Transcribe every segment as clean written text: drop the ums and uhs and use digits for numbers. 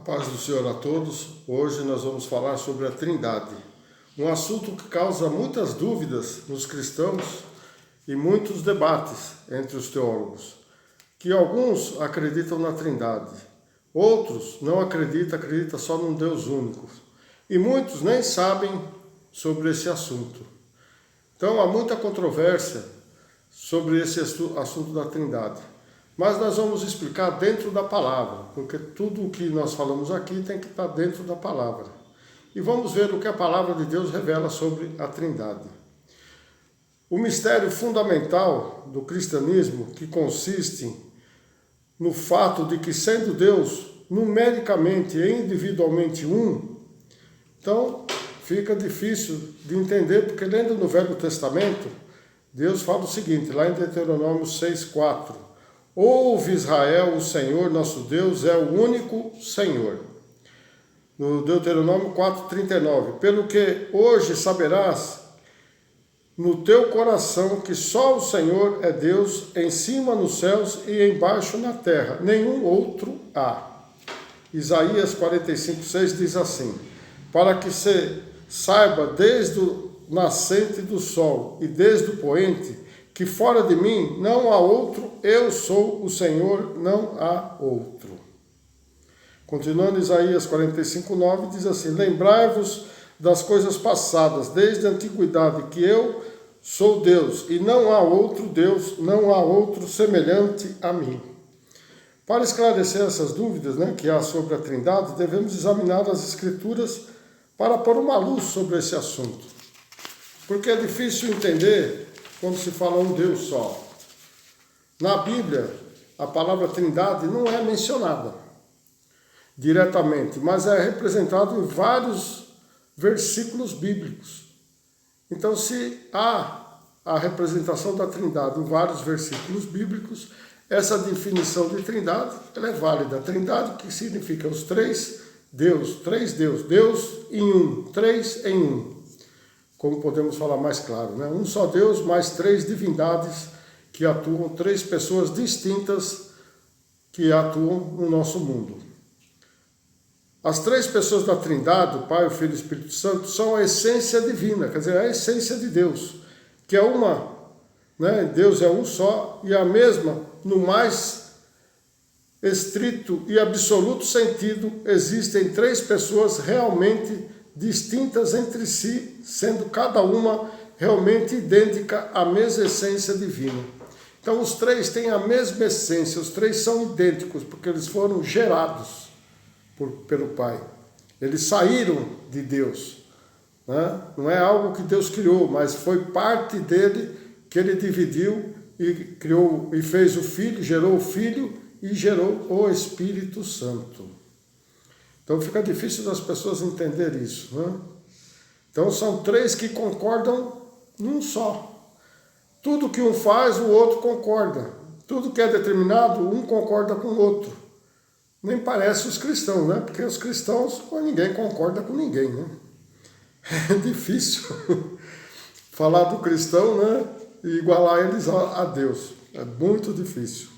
Paz do Senhor a todos. Hoje nós vamos falar sobre a Trindade, um assunto que causa muitas dúvidas nos cristãos e muitos debates entre os teólogos, que alguns acreditam na Trindade, outros não acreditam só num Deus único, e muitos nem sabem sobre esse assunto. Então há muita controvérsia sobre esse assunto da Trindade. Mas nós vamos explicar dentro da palavra, porque tudo o que nós falamos aqui tem que estar dentro da palavra. E vamos ver o que a palavra de Deus revela sobre a Trindade. O mistério fundamental do cristianismo, que consiste no fato de que, sendo Deus numericamente e individualmente um, então fica difícil de entender, porque lendo no Velho Testamento, Deus fala o seguinte, lá em Deuteronômio 6,4: Ouve Israel, o Senhor nosso Deus é o único Senhor. No Deuteronômio 4,39: Pelo que hoje saberás no teu coração que só o Senhor é Deus, em cima nos céus e embaixo na terra, nenhum outro há. Isaías 45,6 diz assim: Para que se saiba desde o nascente do sol e desde o poente, que fora de mim não há outro, eu sou o Senhor, não há outro. Continuando, Isaías 45,9 diz assim: Lembrai-vos das coisas passadas, desde a antiguidade, que eu sou Deus, e não há outro Deus, não há outro semelhante a mim. Para esclarecer essas dúvidas que há sobre a Trindade, devemos examinar as Escrituras para pôr uma luz sobre esse assunto. Porque é difícil entender quando se fala um Deus só. Na Bíblia, a palavra Trindade não é mencionada diretamente, mas é representado em vários versículos bíblicos. Então, se há a representação da Trindade em vários versículos bíblicos, essa definição de Trindade ela é válida. Trindade, que significa os três Deus, Deus em um, três em um. Como podemos falar mais claro, Um só Deus, mais três divindades que atuam, três pessoas distintas que atuam no nosso mundo. As três pessoas da Trindade, o Pai, o Filho e o Espírito Santo, são a essência divina, quer dizer, a essência de Deus, que é uma, Deus é um só e a mesma, no mais estrito e absoluto sentido, existem três pessoas realmente distintas entre si, sendo cada uma realmente idêntica à mesma essência divina. Então os três têm a mesma essência, os três são idênticos, porque eles foram gerados pelo Pai. Eles saíram de Deus. Não é algo que Deus criou, mas foi parte dele que ele dividiu e criou e fez o Filho, gerou o Filho e gerou o Espírito Santo. Então fica difícil das pessoas entenderem isso. Então são três que concordam num só. Tudo que um faz, o outro concorda. Tudo que é determinado, um concorda com o outro. Nem parece os cristãos, Porque os cristãos, ninguém concorda com ninguém, É difícil falar do cristão, e igualar eles a Deus. É muito difícil.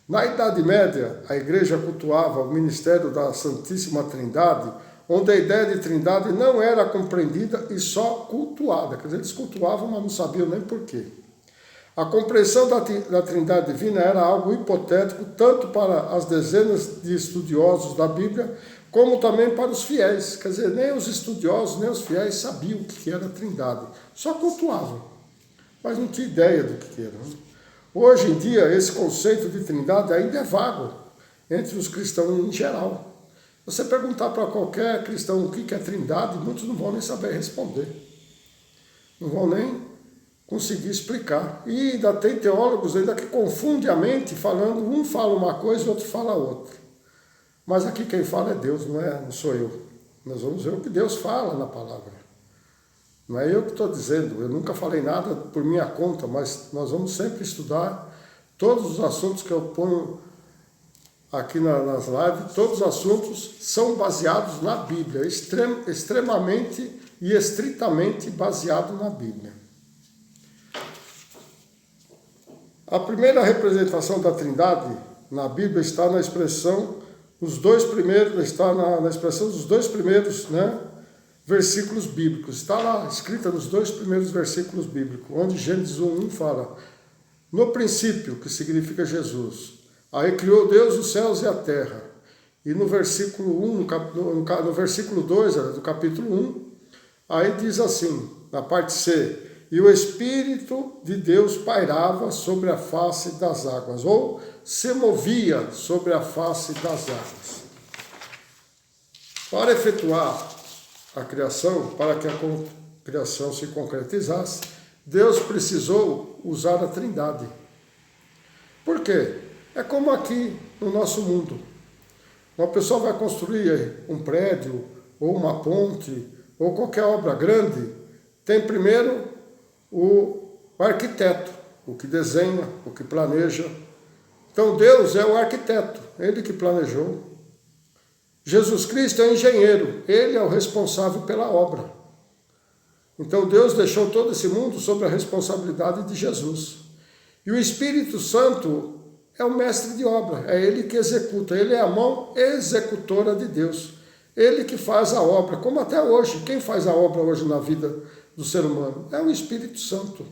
Na Idade Média, a igreja cultuava o ministério da Santíssima Trindade, onde a ideia de Trindade não era compreendida e só cultuada. Quer dizer, eles cultuavam, mas não sabiam nem porquê. A compreensão da Trindade Divina era algo hipotético, tanto para as dezenas de estudiosos da Bíblia, como também para os fiéis. Quer dizer, nem os estudiosos, nem os fiéis sabiam o que era a Trindade. Só cultuavam, mas não tinha ideia do que era. Hoje em dia, esse conceito de Trindade ainda é vago entre os cristãos em geral. Você perguntar para qualquer cristão o que é Trindade, muitos não vão nem saber responder. Não vão nem conseguir explicar. E ainda tem teólogos ainda que confundem a mente, falando, um fala uma coisa e o outro fala outra. Mas aqui quem fala é Deus, não sou eu. Nós vamos ver o que Deus fala na palavra. Não é eu que estou dizendo, eu nunca falei nada por minha conta, mas nós vamos sempre estudar todos os assuntos que eu ponho aqui nas lives, todos os assuntos são baseados na Bíblia, extremamente e estritamente baseados na Bíblia. A primeira representação da Trindade na Bíblia está na expressão os dois primeiros, está na expressão dos dois primeiros, né, versículos bíblicos. Está lá, escrita nos dois primeiros versículos bíblicos, onde Gênesis 1:1 fala, no princípio, que significa Jesus. Aí criou Deus os céus e a terra. E no versículo 1, no versículo 2 do capítulo 1, aí diz assim, na parte C, e o Espírito de Deus pairava sobre a face das águas, ou se movia sobre a face das águas. Para efetuar a criação, para que a criação se concretizasse, Deus precisou usar a Trindade. Por quê? É como aqui no nosso mundo. Uma pessoa vai construir um prédio, ou uma ponte, ou qualquer obra grande, tem primeiro o arquiteto, o que desenha, o que planeja. Então Deus é o arquiteto, ele que planejou. Jesus Cristo é o engenheiro, ele é o responsável pela obra. Então Deus deixou todo esse mundo sob a responsabilidade de Jesus. E o Espírito Santo é o mestre de obra, é ele que executa, ele é a mão executora de Deus. Ele que faz a obra, como até hoje. Quem faz a obra hoje na vida do ser humano? É o Espírito Santo.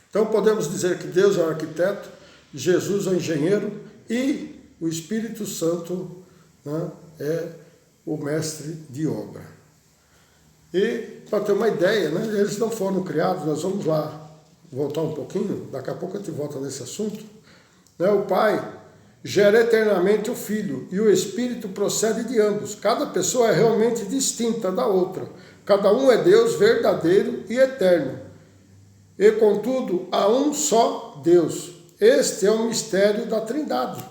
Então podemos dizer que Deus é o arquiteto, Jesus é o engenheiro e o Espírito Santo, né, é o mestre de obra. E para ter uma ideia, né, eles não foram criados, nós vamos lá voltar um pouquinho, daqui a pouco a gente volta nesse assunto. Né, o Pai gera eternamente o Filho e o Espírito procede de ambos. Cada pessoa é realmente distinta da outra. Cada um é Deus verdadeiro e eterno. E, contudo, há um só Deus. Este é o mistério da Trindade,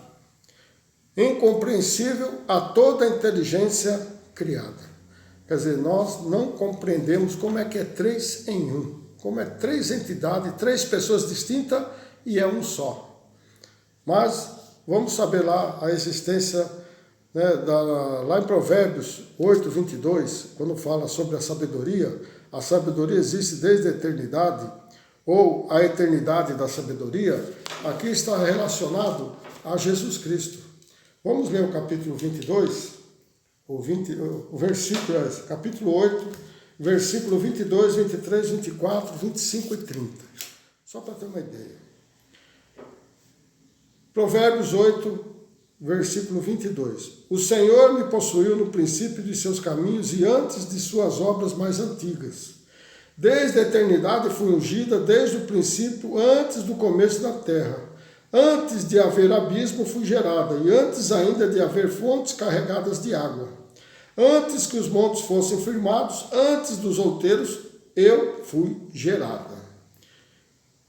incompreensível a toda a inteligência criada. Quer dizer, nós não compreendemos como é que é três em um, como é três entidades, três pessoas distintas e é um só. Mas vamos saber lá a existência, né, lá em Provérbios 8:22, quando fala sobre a sabedoria existe desde a eternidade, ou a eternidade da sabedoria, aqui está relacionado a Jesus Cristo. Vamos ler o capítulo 22, capítulo 8, versículo 22, 23, 24, 25 e 30. Só para ter uma ideia. Provérbios 8, versículo 22. O Senhor me possuiu no princípio de seus caminhos e antes de suas obras mais antigas. Desde a eternidade fui ungida, desde o princípio, antes do começo da terra. Antes de haver abismo fui gerada, e antes ainda de haver fontes carregadas de água. Antes que os montes fossem firmados, antes dos outeiros, eu fui gerada.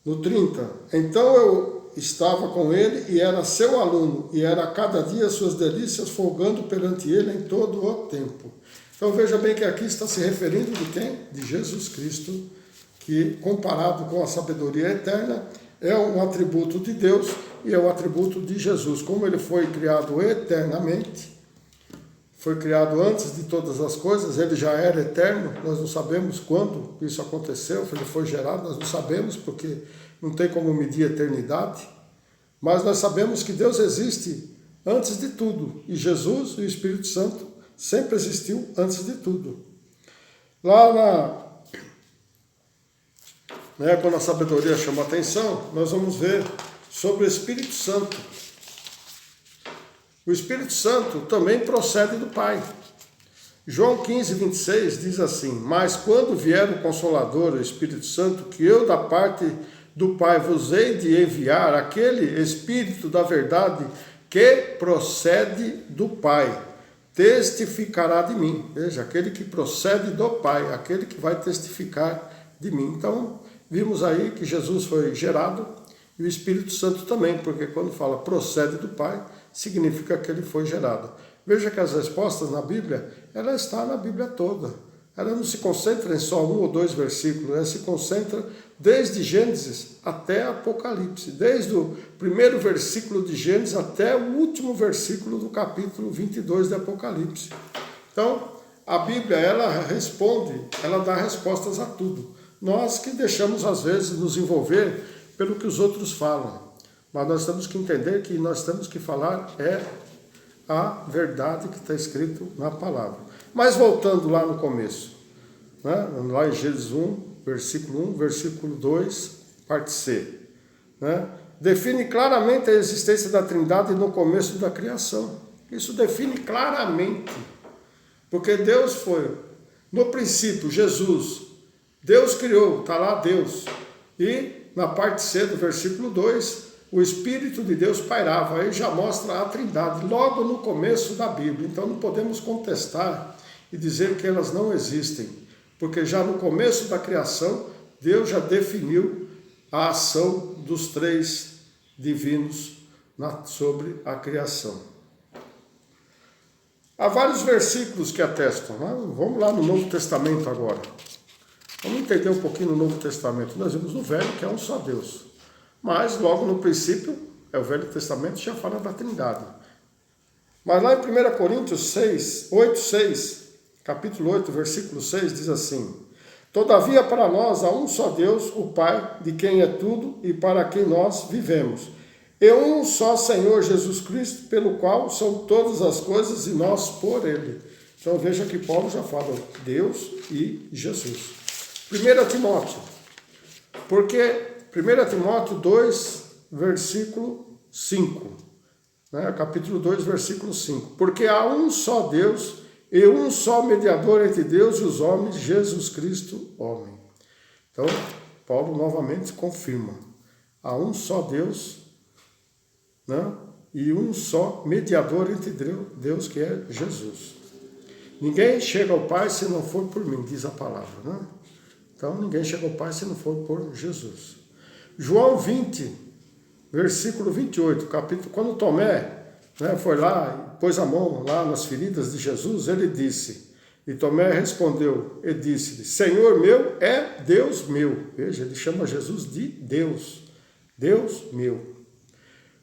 No 30. Então eu estava com ele e era seu aluno, e era a cada dia suas delícias folgando perante ele em todo o tempo. Então veja bem que aqui está se referindo de quem? De Jesus Cristo, que comparado com a sabedoria eterna, é um atributo de Deus e é um atributo de Jesus. Como ele foi criado eternamente, foi criado antes de todas as coisas, ele já era eterno, nós não sabemos quando isso aconteceu, ele foi gerado, nós não sabemos porque não tem como medir a eternidade, mas nós sabemos que Deus existe antes de tudo, e Jesus e o Espírito Santo sempre existiu antes de tudo. Lá quando a sabedoria chama a atenção, nós vamos ver sobre o Espírito Santo. O Espírito Santo também procede do Pai. João 15, 26 diz assim, mas quando vier o Consolador, o Espírito Santo, que eu da parte do Pai vos hei de enviar, aquele Espírito da verdade que procede do Pai, testificará de mim. Veja, aquele que procede do Pai, aquele que vai testificar de mim. Então, vimos aí que Jesus foi gerado e o Espírito Santo também, porque quando fala procede do Pai, significa que ele foi gerado. Veja que as respostas na Bíblia, ela está na Bíblia toda. Ela não se concentra em só um ou dois versículos, ela se concentra desde Gênesis até Apocalipse, desde o primeiro versículo de Gênesis até o último versículo do capítulo 22 de Apocalipse. Então, a Bíblia, ela responde, ela dá respostas a tudo. Nós que deixamos, às vezes, nos envolver pelo que os outros falam. Mas nós temos que entender que nós temos que falar a verdade que está escrito na palavra. Mas voltando lá no começo, né? Lá em Gênesis 1, versículo 2, parte C. Né? Define claramente a existência da Trindade no começo da criação. Isso define claramente. Porque Deus foi, no princípio, Jesus, Deus criou, está lá Deus. E na parte C do versículo 2, o Espírito de Deus pairava. Aí já mostra a Trindade, logo no começo da Bíblia. Então não podemos contestar e dizer que elas não existem. Porque já no começo da criação, Deus já definiu a ação dos três divinos sobre a criação. Há vários versículos que atestam. Vamos lá no Novo Testamento agora. Vamos entender um pouquinho no Novo Testamento. Nós vimos no Velho que é um só Deus. Mas logo no princípio, o Velho Testamento já fala da Trindade. Mas lá em 1 Coríntios 6, capítulo 8, versículo 6, diz assim: Todavia para nós há um só Deus, o Pai, de quem é tudo e para quem nós vivemos. E um só Senhor Jesus Cristo, pelo qual são todas as coisas e nós por Ele. Então veja que Paulo já fala Deus e Jesus. 1 Timóteo. Porque 1 Timóteo 2, versículo 5. Né? Capítulo 2, versículo 5. Porque há um só Deus e um só mediador entre Deus e os homens, Jesus Cristo, homem. Então, Paulo novamente confirma. Há um só Deus, né? E um só mediador entre Deus, que é Jesus. Ninguém chega ao Pai se não for por mim, diz a palavra. Né? Então, ninguém chega ao Pai se não for por Jesus. João 20, versículo 28, capítulo, quando Tomé, né, foi lá e pôs a mão lá nas feridas de Jesus, ele disse, e Tomé respondeu e disse-lhe, Senhor meu é Deus meu. Veja, ele chama Jesus de Deus, Deus meu.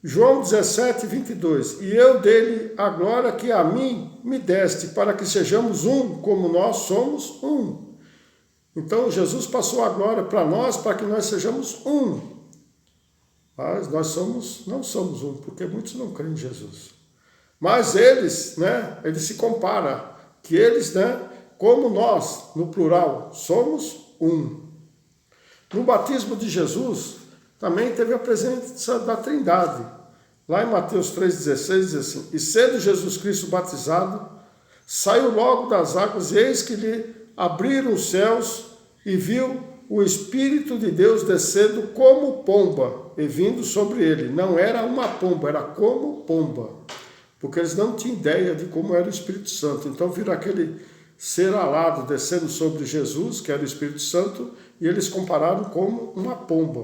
João 17, 22, e eu dele a glória que a mim me deste, para que sejamos um, como nós somos um. Então Jesus passou a glória para nós, para que nós sejamos um. Mas nós não somos um, porque muitos não creem em Jesus. Mas eles, né, ele se compara, que eles, né, como nós, no plural, somos um. No batismo de Jesus, também teve a presença da Trindade. Lá em Mateus 3,16 diz assim, e sendo Jesus Cristo batizado, saiu logo das águas, e eis que lhe abriram os céus, e viu o Espírito de Deus descendo como pomba, e vindo sobre ele. Não era uma pomba, era como pomba. Porque eles não tinham ideia de como era o Espírito Santo. Então viram aquele ser alado descendo sobre Jesus, que era o Espírito Santo, e eles compararam como uma pomba.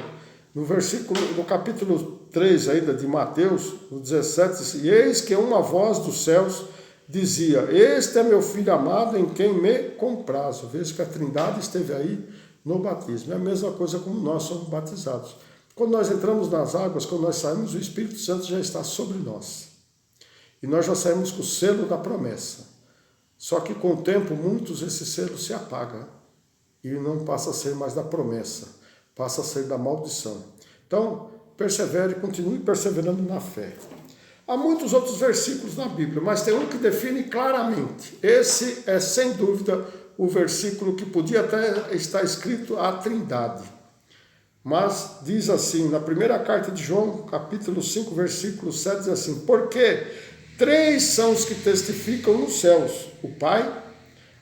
No capítulo 3 ainda de Mateus, no 17, diz, e eis que uma voz dos céus dizia, este é meu filho amado em quem me comprazo. Veja que a Trindade esteve aí no batismo. É a mesma coisa como nós somos batizados. Quando nós entramos nas águas, quando nós saímos, o Espírito Santo já está sobre nós. E nós já saímos com o selo da promessa. Só que com o tempo, muitos esse selo se apaga. E não passa a ser mais da promessa. Passa a ser da maldição. Então, persevere, continue perseverando na fé. Há muitos outros versículos na Bíblia, mas tem um que define claramente. Esse é, sem dúvida, o versículo que podia até estar escrito a Trindade. Mas diz assim, na primeira carta de João, capítulo 5, versículo 7, diz assim, porque 3 são os que testificam nos céus, o Pai,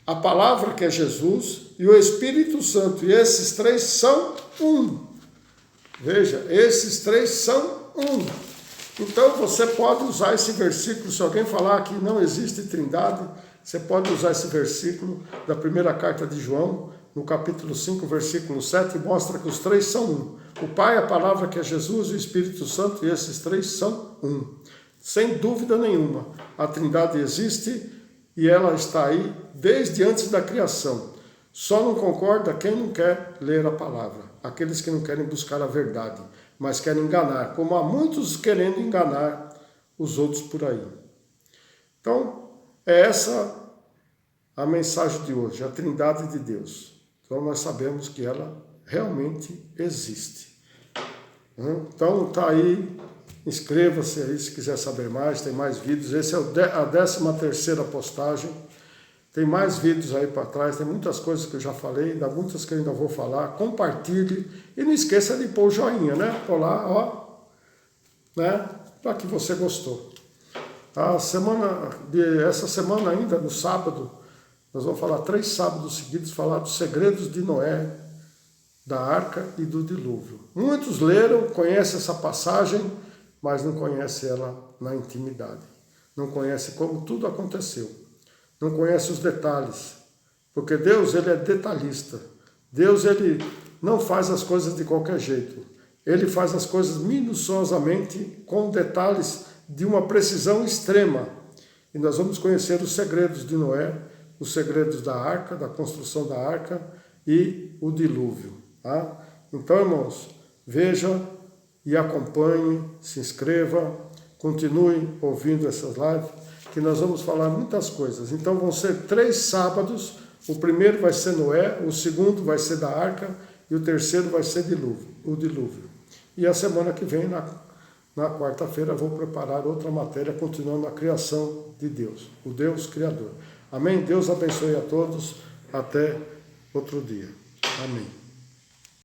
a palavra que é Jesus e o Espírito Santo, e esses 3 são um. Veja, esses 3 são um. Então você pode usar esse versículo, se alguém falar que não existe Trindade, você pode usar esse versículo da primeira carta de João, no capítulo 5, versículo 7, mostra que os 3 são um. O Pai, a palavra que é Jesus, o Espírito Santo, e esses 3 são um. Sem dúvida nenhuma, a Trindade existe e ela está aí desde antes da criação. Só não concorda quem não quer ler a palavra, aqueles que não querem buscar a verdade, mas querem enganar, como há muitos querendo enganar os outros por aí. Então, é essa a mensagem de hoje, a Trindade de Deus. Então, nós sabemos que ela realmente existe. Então, está aí Inscreva-se aí se quiser saber mais, tem mais vídeos. Esse é a 13ª postagem. Tem mais vídeos aí para trás, tem muitas coisas que eu já falei, ainda muitas que eu ainda vou falar. Compartilhe e não esqueça de pôr o joinha, né? Pôr lá, ó, né? Para que você gostou. Essa semana ainda, no sábado, nós vamos falar 3 sábados seguidos, falar dos segredos de Noé, da arca e do dilúvio. Muitos leram, conhecem essa passagem, mas não conhecem ela na intimidade. Não conhecem como tudo aconteceu. Não conhecem os detalhes. Porque Deus, ele é detalhista. Deus, ele não faz as coisas de qualquer jeito. Ele faz as coisas minuciosamente, com detalhes de uma precisão extrema. E nós vamos conhecer os segredos de Noé, os segredos da arca, da construção da arca e o dilúvio. Tá? Então, irmãos, veja e acompanhe, se inscreva, continue ouvindo essas lives, que nós vamos falar muitas coisas. Então vão ser 3 sábados, o primeiro vai ser Noé, o segundo vai ser da arca e o terceiro vai ser o dilúvio. E a semana que vem, na quarta-feira, vou preparar outra matéria, continuando a criação de Deus, o Deus Criador. Amém? Deus abençoe a todos, até outro dia. Amém.